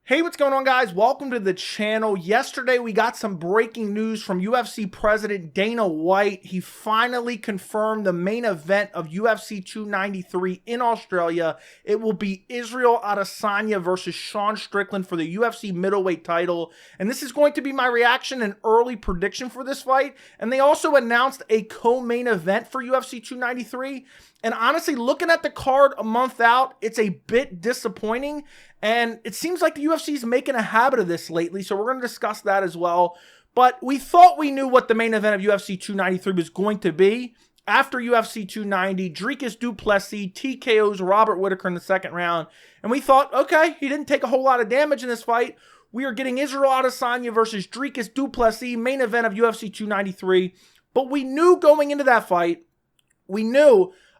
Hey, what's going on, guys? Welcome to the channel. Yesterday, we got some breaking news from UFC President Dana White. He finally confirmed the main event of UFC 293 in Australia. It will be Israel Adesanya versus Sean Strickland for the UFC middleweight title. And this is going to be my reaction and early prediction for this fight. And they also announced a co-main event for UFC 293. And honestly, looking at the card a month out, it's a bit disappointing. And it seems like the UFC is making a habit of this lately, so we're going to discuss that as well. But we thought we knew what the main event of UFC 293 was going to be. After UFC 290, Dricus du Plessis TKOs Robert Whittaker in the second round. And we thought, okay, he didn't take a whole lot of damage in this fight. We are getting Israel Adesanya versus Dricus du Plessis, main event of UFC 293. But we knew going into that fight,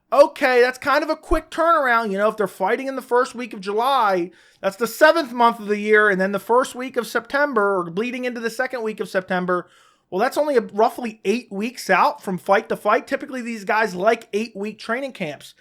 okay, that's kind of a quick turnaround. You know, if they're fighting in the first week of July, that's the 7th month of the year, and then the first week of September, or bleeding into the second week of September, well, that's only roughly 8 weeks out from fight to fight. Typically, these guys like 8-week training camps.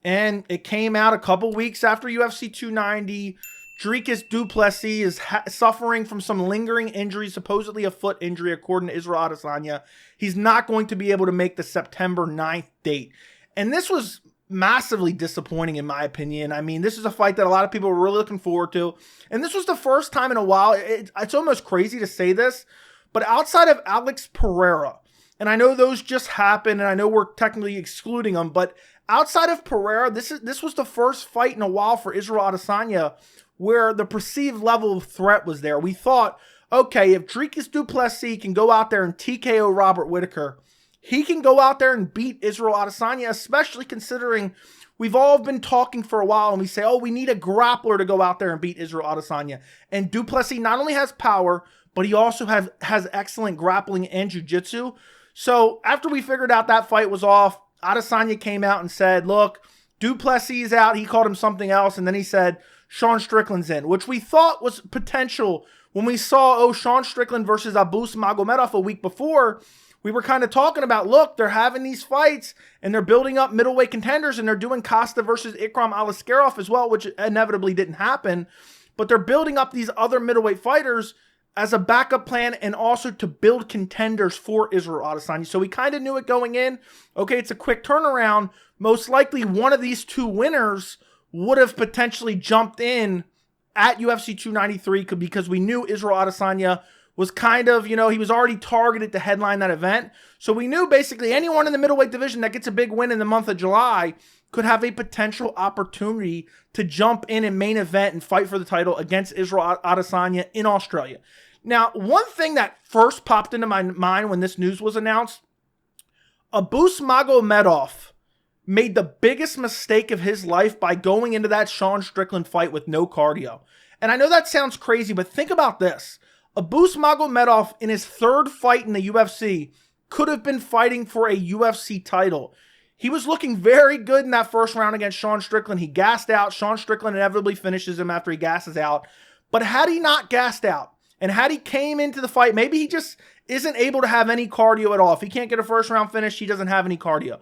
And it came out a couple weeks after UFC 290. Dricus du Plessis is suffering from some lingering injuries, supposedly a foot injury, according to Israel Adesanya. He's not going to be able to make the September 9th date. And this was massively disappointing in my opinion. I mean, this is a fight that a lot of people were really looking forward to. And this was the first time in a while, it's almost crazy to say this, but outside of Alex Pereira, and I know those just happened, and I know we're technically excluding them, but outside of Pereira, this was the first fight in a while for Israel Adesanya where the perceived level of threat was there. We thought, okay, if Dricus du Plessis can go out there and TKO Robert Whittaker, he can go out there and beat Israel Adesanya, especially considering we've all been talking for a while and we say, oh, we need a grappler to go out there and beat Israel Adesanya. And du Plessis not only has power, but he also has excellent grappling and jiu-jitsu. So after we figured out that fight was off, Adesanya came out and said, look, du Plessis is out. He called him something else. And then he said, Sean Strickland's in, which we thought was potential when we saw, Sean Strickland versus Abus Magomedov a week before. We were kind of talking about, look, they're having these fights and they're building up middleweight contenders and they're doing Costa versus Ikram Aliskerov as well, which inevitably didn't happen. But they're building up these other middleweight fighters as a backup plan and also to build contenders for Israel Adesanya. So we kind of knew it going in. Okay, it's a quick turnaround. Most likely one of these two winners would have potentially jumped in at UFC 293 because we knew Israel Adesanya was kind of, he was already targeted to headline that event. So we knew basically anyone in the middleweight division that gets a big win in the month of July could have a potential opportunity to jump in and main event and fight for the title against Israel Adesanya in Australia. Now, one thing that first popped into my mind when this news was announced, Abus Magomedov made the biggest mistake of his life by going into that Sean Strickland fight with no cardio. And I know that sounds crazy, but think about this. Abus Magomedov, in his third fight in the UFC, could have been fighting for a UFC title. He was looking very good in that first round against Sean Strickland. He gassed out. Sean Strickland inevitably finishes him after he gasses out. But had he not gassed out, and had he came into the fight, maybe he just isn't able to have any cardio at all. If he can't get a first round finish, he doesn't have any cardio.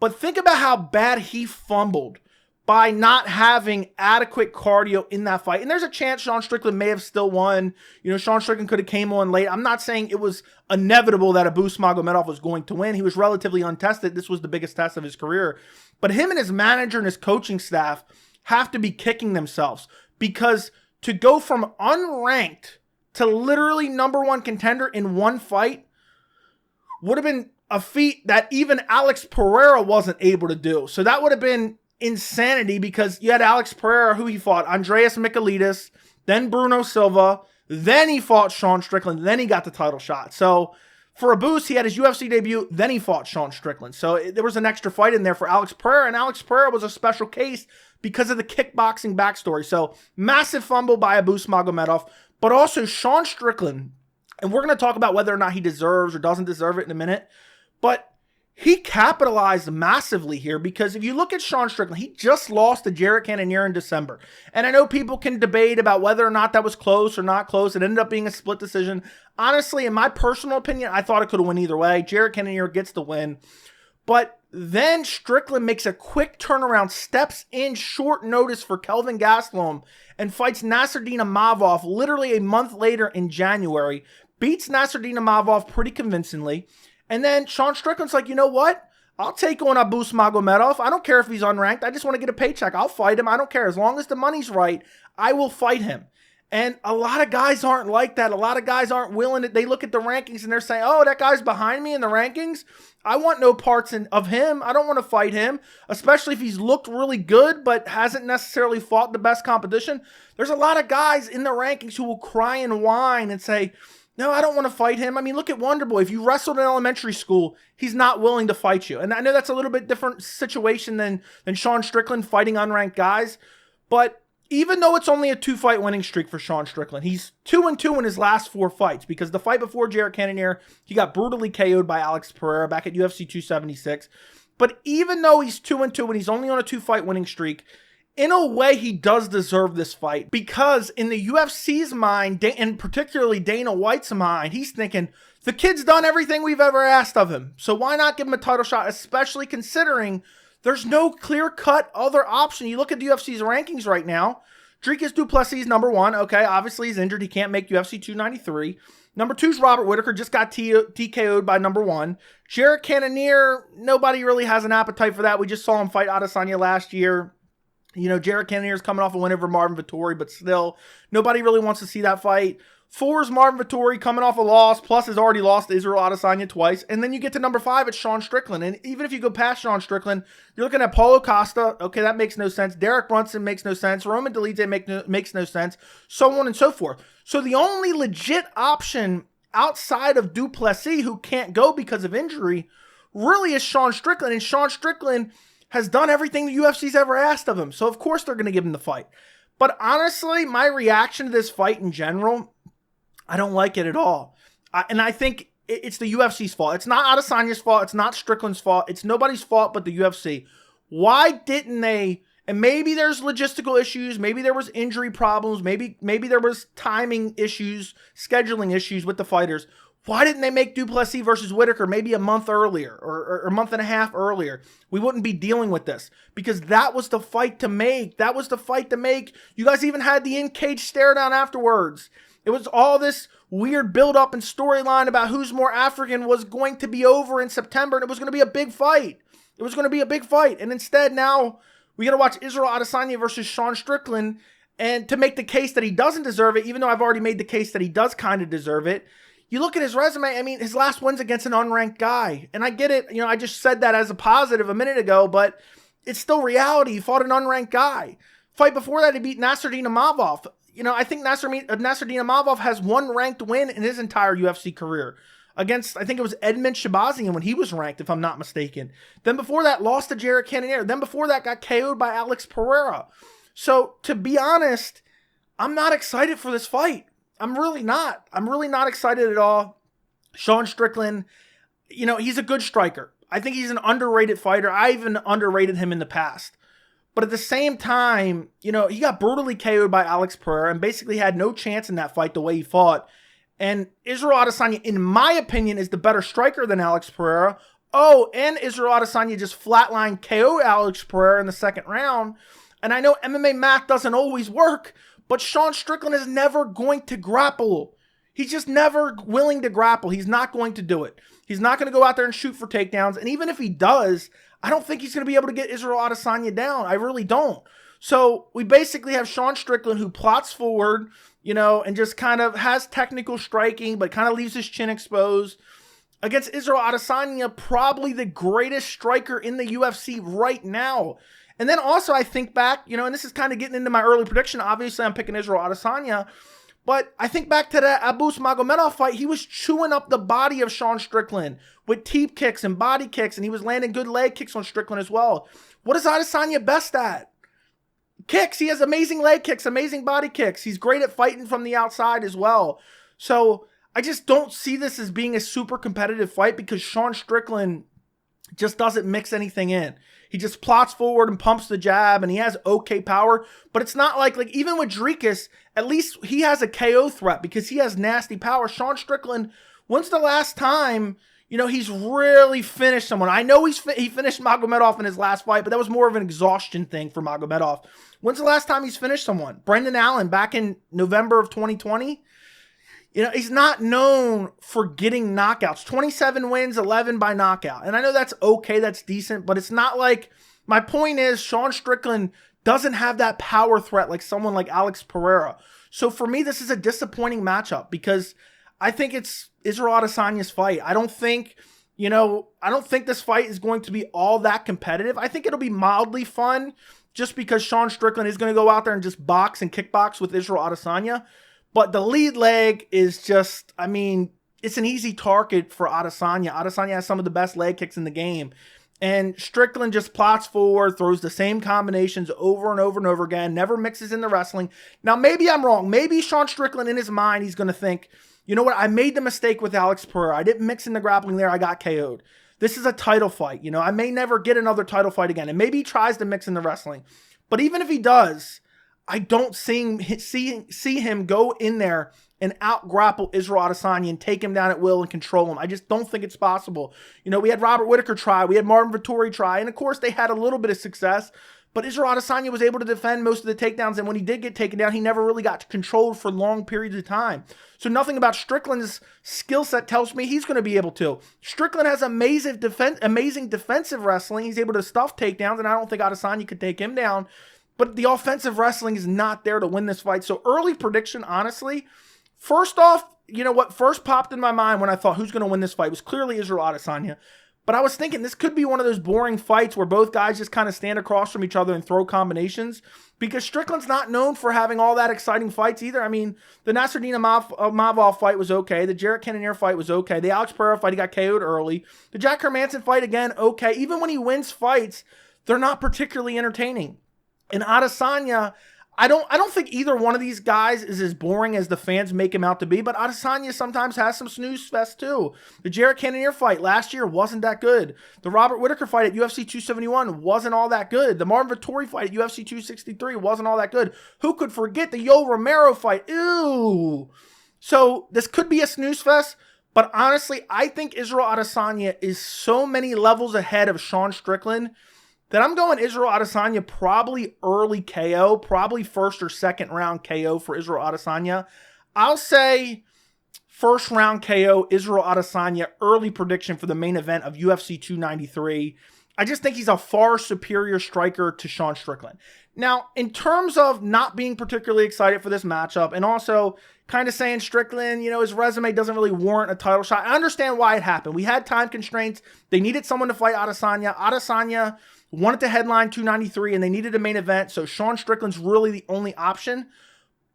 But think about how bad he fumbled by not having adequate cardio in that fight. And there's a chance Sean Strickland may have still won. Sean Strickland could have came on late. I'm not saying it was inevitable that Abus Magomedov was going to win. He was relatively untested. This was the biggest test of his career. But him and his manager and his coaching staff have to be kicking themselves, because to go from unranked to literally #1 contender in one fight would have been a feat that even Alex Pereira wasn't able to do. So that would have been insanity, because you had Alex Pereira, who he fought Andreas Michailidis, then Bruno Silva, then he fought Sean Strickland, then he got the title shot. So for Abus, he had his UFC debut, then he fought Sean Strickland. So there was an extra fight in there for Alex Pereira, and Alex Pereira was a special case because of the kickboxing backstory. So massive fumble by Abus Magomedov, but also Sean Strickland, and we're going to talk about whether or not he deserves or doesn't deserve it in a minute, but he capitalized massively here, because if you look at Sean Strickland, he just lost to Jared Cannonier in December. And I know people can debate about whether or not that was close or not close. It ended up being a split decision. Honestly, in my personal opinion, I thought it could have went either way. Jared Cannonier gets the win. But Then Strickland makes a quick turnaround, steps in short notice for Kelvin Gastelum, and fights Nasruddin Imavov literally a month later in January. Beats Nasruddin Imavov pretty convincingly. And then Sean Strickland's like, you know what? I'll take on Abus Magomedov. I don't care if he's unranked. I just want to get a paycheck. I'll fight him. I don't care. As long as the money's right, I will fight him. And a lot of guys aren't like that. A lot of guys aren't willing to. They look at the rankings and they're saying, oh, that guy's behind me in the rankings. I want no parts of him. I don't want to fight him, especially if he's looked really good but hasn't necessarily fought the best competition. There's a lot of guys in the rankings who will cry and whine and say, no, I don't want to fight him. I mean, look at Wonderboy. If you wrestled in elementary school, he's not willing to fight you. And I know that's a little bit different situation than Sean Strickland fighting unranked guys. But even though it's only a 2-fight winning streak for Sean Strickland, he's 2-2 in his last 4 fights, because the fight before Jared Cannonier, he got brutally KO'd by Alex Pereira back at UFC 276. But even though he's 2-2 and he's only on a 2-fight winning streak, in a way, he does deserve this fight, because in the UFC's mind, and particularly Dana White's mind, he's thinking, the kid's done everything we've ever asked of him, so why not give him a title shot, especially considering there's no clear-cut other option. You look at the UFC's rankings right now, Dricus du Plessis is number 1. Okay, obviously he's injured. He can't make UFC 293. Number 2 is Robert Whittaker, just got TKO'd by number 1. Jared Cannonier, nobody really has an appetite for that. We just saw him fight Adesanya last year. You know, Jared Cannonier is coming off a win over Marvin Vettori, but still, nobody really wants to see that fight. 4 is Marvin Vettori, coming off a loss, plus has already lost to Israel Adesanya twice. And then you get to number 5, it's Sean Strickland. And even if you go past Sean Strickland, you're looking at Paulo Costa. Okay, that makes no sense. Derek Brunson makes no sense. Roman Dolidze makes no sense. So on and so forth. So the only legit option outside of du Plessis, who can't go because of injury, really is Sean Strickland. And Sean Strickland has done everything the UFC's ever asked of him. So of course they're going to give him the fight. But honestly, my reaction to this fight in general, I don't like it at all. And I think it's the UFC's fault. It's not Adesanya's fault. It's not Strickland's fault. It's nobody's fault but the UFC. Why didn't they, and maybe there's logistical issues, maybe there was injury problems, maybe there was timing issues, scheduling issues with the fighters. Why didn't they make du Plessis versus Whittaker maybe a month earlier or a month and a half earlier? We wouldn't be dealing with this, because that was the fight to make. That was the fight to make. You guys even had the in-cage stare down afterwards. It was all this weird build-up and storyline about who's more African was going to be over in September, and it was going to be a big fight. It was going to be a big fight. And instead now we got to watch Israel Adesanya versus Sean Strickland, and to make the case that he doesn't deserve it, even though I've already made the case that he does kind of deserve it. You look at his resume, I mean, his last win's against an unranked guy. And I get it, you know, I just said that as a positive a minute ago, but it's still reality. He fought an unranked guy. Fight before that, he beat Nasruddin Imavov. You know, I think Nasruddin Imavov has 1 ranked win in his entire UFC career against, I think it was Edmund Shabazian when he was ranked, if I'm not mistaken. Then before that, lost to Jared Cannonier. Then before that, got KO'd by Alex Pereira. So, to be honest, I'm not excited for this fight. I'm really not. I'm really not excited at all. Sean Strickland, you know, he's a good striker. I think he's an underrated fighter. I even underrated him in the past. But at the same time, you know, he got brutally KO'd by Alex Pereira and basically had no chance in that fight the way he fought. And Israel Adesanya, in my opinion, is the better striker than Alex Pereira. Oh, and Israel Adesanya just flatline KO'd Alex Pereira in the second round. And I know MMA math doesn't always work, but Sean Strickland is never going to grapple. He's just never willing to grapple. He's not going to do it. He's not going to go out there and shoot for takedowns. And even if he does, I don't think he's going to be able to get Israel Adesanya down. I really don't. So we basically have Sean Strickland, who plots forward, you know, and just kind of has technical striking, but kind of leaves his chin exposed, against Israel Adesanya, probably the greatest striker in the UFC right now. And then also I think back, you know, and this is kind of getting into my early prediction. Obviously I'm picking Israel Adesanya, but I think back to that Abus Magomedov fight. He was chewing up the body of Sean Strickland with teep kicks and body kicks, and he was landing good leg kicks on Strickland as well. What is Adesanya best at? Kicks. He has amazing leg kicks, amazing body kicks. He's great at fighting from the outside as well. So I just don't see this as being a super competitive fight, because Sean Strickland just doesn't mix anything in. He just plots forward and pumps the jab, and he has okay power. But it's not like even with Dricus, at least he has a KO threat because he has nasty power. Sean Strickland, when's the last time, he's really finished someone. I know he finished Magomedov in his last fight, but that was more of an exhaustion thing for Magomedov. When's the last time he's finished someone? Brendan Allen back in November of 2020? He's not known for getting knockouts. 27 wins, 11 by knockout. And I know that's okay, that's decent, but it's not like, my point is Sean Strickland doesn't have that power threat like someone like Alex Pereira. So for me, this is a disappointing matchup because I think it's Israel Adesanya's fight. I don't think this fight is going to be all that competitive. I think it'll be mildly fun just because Sean Strickland is going to go out there and just box and kickbox with Israel Adesanya. But the lead leg is just, it's an easy target for Adesanya. Adesanya has some of the best leg kicks in the game. And Strickland just plots forward, throws the same combinations over and over and over again, never mixes in the wrestling. Now, maybe I'm wrong. Maybe Sean Strickland, in his mind, he's going to think, you know what, I made the mistake with Alex Pereira. I didn't mix in the grappling there. I got KO'd. This is a title fight. I may never get another title fight again. And maybe he tries to mix in the wrestling. But even if he does, I don't see him go in there and out-grapple Israel Adesanya and take him down at will and control him. I just don't think it's possible. We had Robert Whittaker try. We had Martin Vettori try. And, of course, they had a little bit of success. But Israel Adesanya was able to defend most of the takedowns. And when he did get taken down, he never really got controlled for long periods of time. So nothing about Strickland's skill set tells me he's going to be able to. Strickland has amazing defensive wrestling. He's able to stuff takedowns. And I don't think Adesanya could take him down. But the offensive wrestling is not there to win this fight. So early prediction, honestly, first off, what first popped in my mind when I thought who's going to win this fight was clearly Israel Adesanya. But I was thinking this could be one of those boring fights where both guys just kind of stand across from each other and throw combinations because Strickland's not known for having all that exciting fights either. The Nasruddin Imavov fight was okay. The Jarrett Cannonier fight was okay. The Alex Pereira fight, he got KO'd early. The Jack Hermanson fight, again, okay. Even when he wins fights, they're not particularly entertaining. And Adesanya, I don't think either one of these guys is as boring as the fans make him out to be, but Adesanya sometimes has some snooze fest too. The Jarrett Cannonier fight last year wasn't that good. The Robert Whittaker fight at UFC 271 wasn't all that good. The Martin Vettori fight at UFC 263 wasn't all that good. Who could forget the Yo Romero fight? Ew. So this could be a snooze fest, but honestly, I think Israel Adesanya is so many levels ahead of Sean Strickland that I'm going Israel Adesanya probably early KO, probably first or second round KO for Israel Adesanya. I'll say first round KO, Israel Adesanya, early prediction for the main event of UFC 293. I just think he's a far superior striker to Sean Strickland. Now, in terms of not being particularly excited for this matchup and also kind of saying Strickland, his resume doesn't really warrant a title shot, I understand why it happened. We had time constraints. They needed someone to fight Adesanya. Adesanya wanted to headline 293 and they needed a main event, so Sean Strickland's really the only option.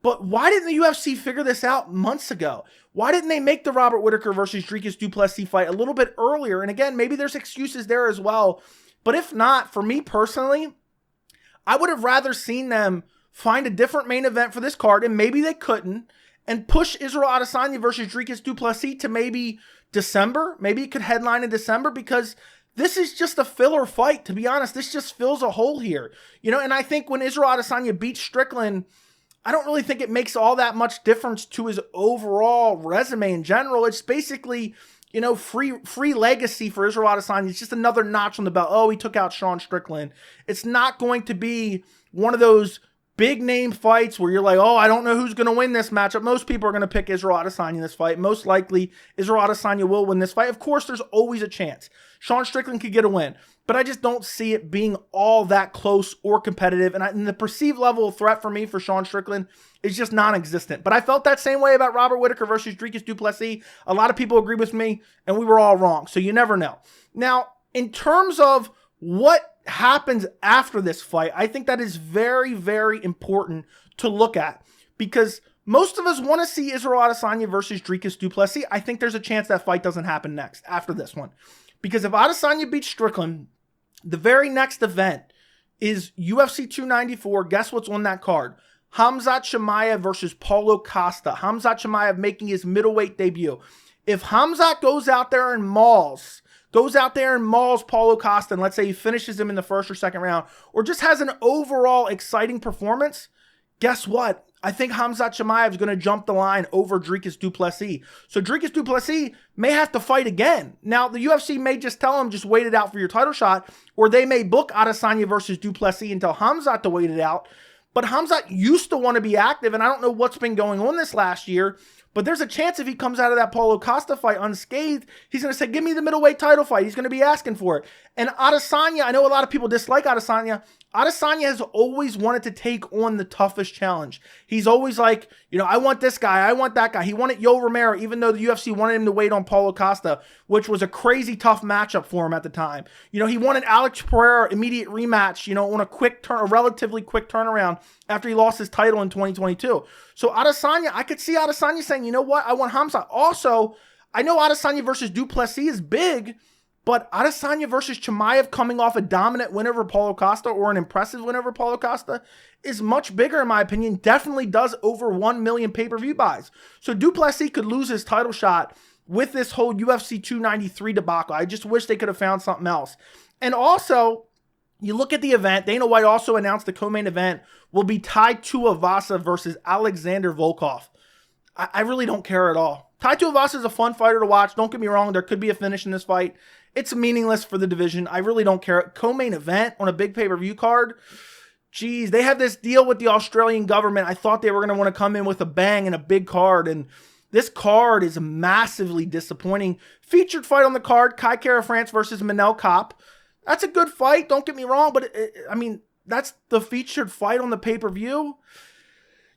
But why didn't the UFC figure this out months ago? Why didn't they make the Robert Whittaker versus Dricus du Plessis fight a little bit earlier? And again, maybe there's excuses there as well. But if not, for me personally, I would have rather seen them find a different main event for this card, and maybe they couldn't, and push Israel Adesanya versus Dricus du Plessis to maybe December. Maybe it could headline in December because this is just a filler fight, to be honest. This just fills a hole here. And I think when Israel Adesanya beats Strickland, I don't really think it makes all that much difference to his overall resume in general. It's basically, free legacy for Israel Adesanya. It's just another notch on the belt. Oh, he took out Sean Strickland. It's not going to be one of those big name fights where you're like, oh, I don't know who's going to win this matchup. Most people are going to pick Israel Adesanya in this fight. Most likely, Israel Adesanya will win this fight. Of course, there's always a chance Sean Strickland could get a win, but I just don't see it being all that close or competitive. And the perceived level of threat for me for Sean Strickland is just non-existent. But I felt that same way about Robert Whittaker versus Dricus du Plessis. A lot of people agree with me, and we were all wrong. So you never know. Now, in terms of what happens after this fight, I think that is very, very important to look at because most of us want to see Israel Adesanya versus Dricus du Plessis. I think there's a chance that fight doesn't happen next after this one. Because if Adesanya beats Strickland, the very next event is UFC 294. Guess what's on that card? Khamzat Chimaev versus Paulo Costa. Khamzat Chimaev making his middleweight debut. If Khamzat goes out there and mauls Paulo Costa, and let's say he finishes him in the first or second round, or just has an overall exciting performance, guess what? I think Khamzat Chimaev is going to jump the line over Dricus du Plessis. So Dricus du Plessis may have to fight again. Now, the UFC may just tell him, just wait it out for your title shot, or they may book Adesanya versus du Plessis and tell Khamzat to wait it out. But Khamzat used to want to be active, and I don't know what's been going on this last year, but there's a chance if he comes out of that Paulo Costa fight unscathed, he's going to say, give me the middleweight title fight. He's going to be asking for it. And Adesanya, I know a lot of people dislike Adesanya. Adesanya has always wanted to take on the toughest challenge. He's always like, I want this guy, I want that guy. He wanted Yo Romero, even though the UFC wanted him to wait on Paulo Costa, which was a crazy tough matchup for him at the time. He wanted Alex Pereira immediate rematch, on a relatively quick turnaround after he lost his title in 2022. So Adesanya, I could see Adesanya saying, you know what, I want Khamzat. Also, I know Adesanya versus du Plessis is big, but Adesanya versus Chimaev coming off a dominant win over Paulo Costa or an impressive win over Paulo Costa is much bigger, in my opinion. Definitely does over 1 million pay-per-view buys. So du Plessis could lose his title shot with this whole UFC 293 debacle. I just wish they could have found something else. And also, you look at the event, Dana White also announced the co-main event will be Tai Tuivasa versus Alexander Volkov. I really don't care at all. Tai Tuivasa is a fun fighter to watch. Don't get me wrong. There could be a finish in this fight. It's meaningless for the division. I really don't care. Co-main event on a big pay-per-view card. Geez, they have this deal with the Australian government. I thought they were going to want to come in with a bang and a big card. And this card is massively disappointing. Featured fight on the card, Kai Kara France versus Manel Kape. That's a good fight. Don't get me wrong. But, that's the featured fight on the pay-per-view.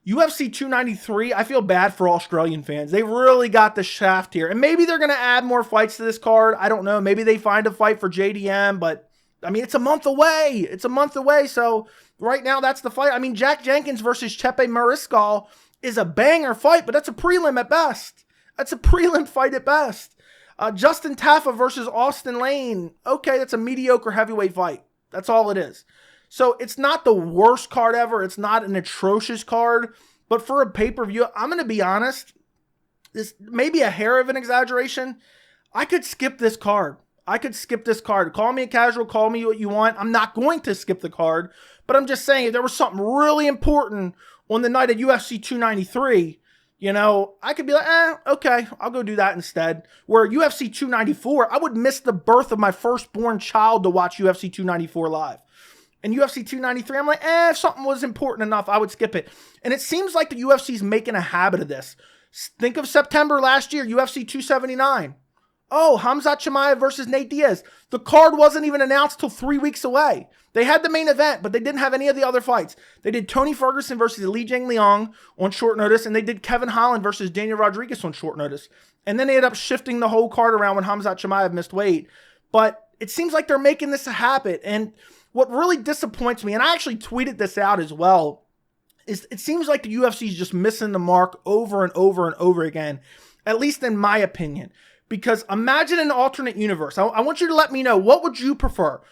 UFC 293, I feel bad for Australian fans. They really got the shaft here. And maybe they're going to add more fights to this card. I don't know. Maybe they find a fight for JDM, but it's a month away. It's a month away. So right now, that's the fight. Jack Jenkins versus Chepe Mariscal is a banger fight, but that's a prelim at best. That's a prelim fight at best. Justin Taffa versus Austin Lane. Okay, that's a mediocre heavyweight fight. That's all it is. So it's not the worst card ever. It's not an atrocious card. But for a pay-per-view, I'm going to be honest, this may be a hair of an exaggeration. I could skip this card. Call me a casual, call me what you want. I'm not going to skip the card. But I'm just saying, if there was something really important on the night of UFC 293, I could be like, okay, I'll go do that instead. Where UFC 294, I would miss the birth of my firstborn child to watch UFC 294 live. And UFC 293, I'm like, if something was important enough, I would skip it. And it seems like the UFC is making a habit of this. Think of September last year, UFC 279. Oh, Khamzat Chimaev versus Nate Diaz. The card wasn't even announced till 3 weeks away. They had the main event, but they didn't have any of the other fights. They did Tony Ferguson versus Li Jingliang on short notice, and they did Kevin Holland versus Daniel Rodriguez on short notice. And then they ended up shifting the whole card around when Khamzat Chimaev missed weight. But it seems like they're making this a habit. And what really disappoints me, and I actually tweeted this out as well, is it seems like the UFC is just missing the mark over and over and over again, at least in my opinion. Because imagine an alternate universe. I want you to let me know, what would you prefer?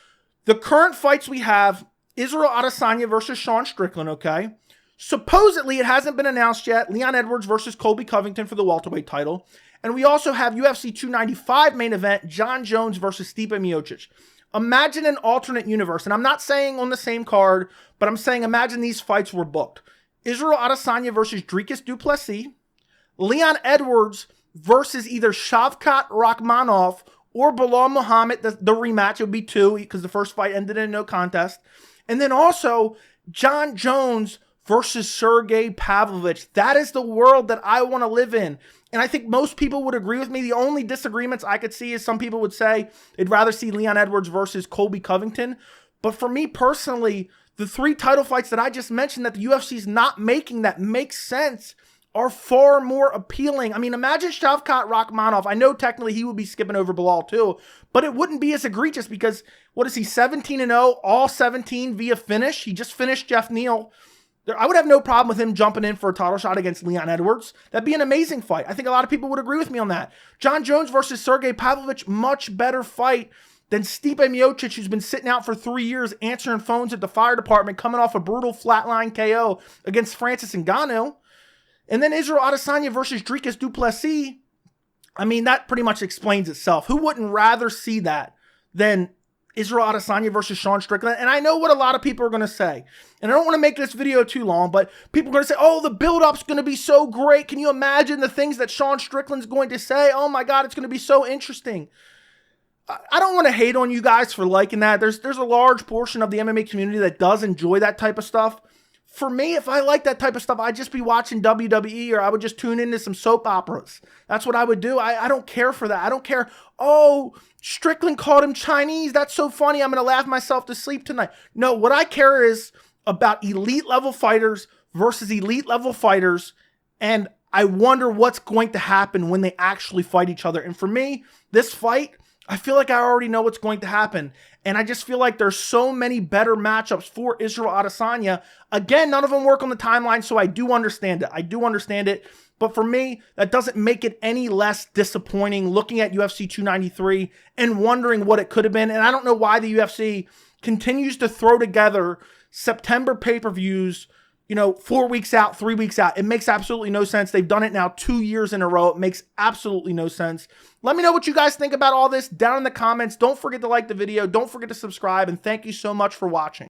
The current fights we have, Israel Adesanya versus Sean Strickland, okay? Supposedly, it hasn't been announced yet, Leon Edwards versus Colby Covington for the welterweight title. And we also have UFC 295 main event, John Jones versus Stipe Miocic. Imagine an alternate universe, and I'm not saying on the same card, but I'm saying imagine these fights were booked. Israel Adesanya versus Dricus du Plessis, Leon Edwards versus either Shavkat Rakhmonov or Bilal Muhammad. The rematch would be 2 because the first fight ended in no contest. And then also John Jones versus Sergey Pavlovich. That is the world that I want to live in. And I think most people would agree with me. The only disagreements I could see is some people would say they'd rather see Leon Edwards versus Colby Covington. But for me personally, the 3 title fights that I just mentioned that the UFC is not making that make sense are far more appealing. Imagine Shavkat Rakhmonov. I know technically he would be skipping over Bilal too, but it wouldn't be as egregious because, what is he, 17-0, all 17 via finish? He just finished Jeff Neal. I would have no problem with him jumping in for a title shot against Leon Edwards. That'd be an amazing fight. I think a lot of people would agree with me on that. John Jones versus Sergey Pavlovich, much better fight than Stipe Miocic, who's been sitting out for 3 years answering phones at the fire department, coming off a brutal flatline KO against Francis Ngannou. And then Israel Adesanya versus Dricus du Plessis. That pretty much explains itself. Who wouldn't rather see that than Israel Adesanya versus Sean Strickland. And I know what a lot of people are going to say. And I don't want to make this video too long, but people are going to say, oh, the build-up's going to be so great. Can you imagine the things that Sean Strickland's going to say? Oh my God, it's going to be so interesting. I don't want to hate on you guys for liking that. There's a large portion of the MMA community that does enjoy that type of stuff. For me, if I like that type of stuff, I'd just be watching WWE, or I would just tune into some soap operas. That's what I would do. I don't care for that. I don't care. Oh, Strickland called him Chinese. That's so funny. I'm going to laugh myself to sleep tonight. No, what I care is about elite level fighters versus elite level fighters. And I wonder what's going to happen when they actually fight each other. And for me, this fight, I feel like I already know what's going to happen. And I just feel like there's so many better matchups for Israel Adesanya. Again, none of them work on the timeline, so I do understand it. I do understand it. But for me, that doesn't make it any less disappointing looking at UFC 293 and wondering what it could have been. And I don't know why the UFC continues to throw together September pay-per-views, 4 weeks out, 3 weeks out. It makes absolutely no sense. They've done it now 2 years in a row. It makes absolutely no sense. Let me know what you guys think about all this down in the comments. Don't forget to like the video. Don't forget to subscribe. And thank you so much for watching.